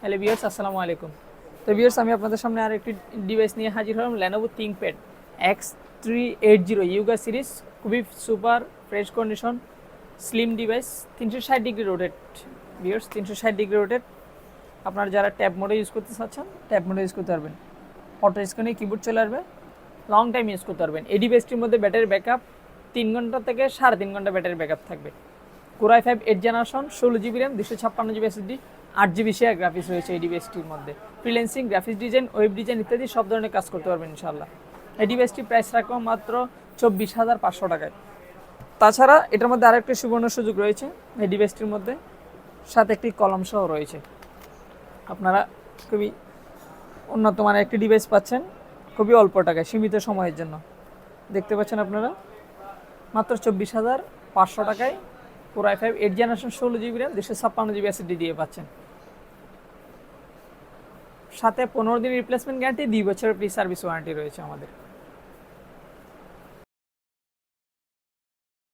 Hello viewers, আসসালামু আলাইকুম। তো ভিউয়ার্স, আমি আপনাদের সামনে আরেকটি ডিভাইস নিয়ে হাজির হলাম, Lenovo ThinkPad X380 Yoga series. খুবই super fresh condition slim device, 360 degree rotate. Viewers, 360 degree rotate. আপনারা যারা ট্যাব মোডে ইউজ করতে চাচ্ছেন, ট্যাব মোডে ইউজ করতে পারবেন। অটো স্ক্রিনে কিবোর্ড চলে আসবে, লং টাইম ইউজ করতে পারবেন। এই ডিভাইসটির মধ্যে ব্যাটারি ব্যাকআপ 3 ঘন্টা থেকে 3.5 ঘন্টা ব্যাটারি ব্যাকআপ থাকবে। Core i5 8 generation, 16 GB RAM, 256 GB SSD, 8 GB share graphics রয়েছে এই ডিভাইসটির মধ্যে। Freelancing, graphics design, web design ইত্যাদি সব ধরনের কাজ করতে পারবেন ইনশাআল্লাহ। এই ডিভাইসটি প্রাইস রাখবো মাত্র 24,500 টাকায়। তাছাড়া এটার মধ্যে আরেকটি সুবর্ণ সুযোগ রয়েছে, এই ডিভাইসটির মধ্যে সাথে একটি কলম সহ রয়েছে। আপনারা খুবই উন্নত মানের একটি ডিভাইস পাচ্ছেন খুবই অল্প টাকায়, সীমিত সময়ের জন্য। দেখতে পাচ্ছেন আপনারা মাত্র 24,500 টাকায় Core i5 8 generation, 16 GB RAM, 256 GB SSD দিয়ে পাচ্ছেন। সাথে 15 দিন রিপ্লেসমেন্ট গ্যারান্টি, 2 বছরের ফ্রি সার্ভিস ওয়ারেন্টি রয়েছে আমাদের।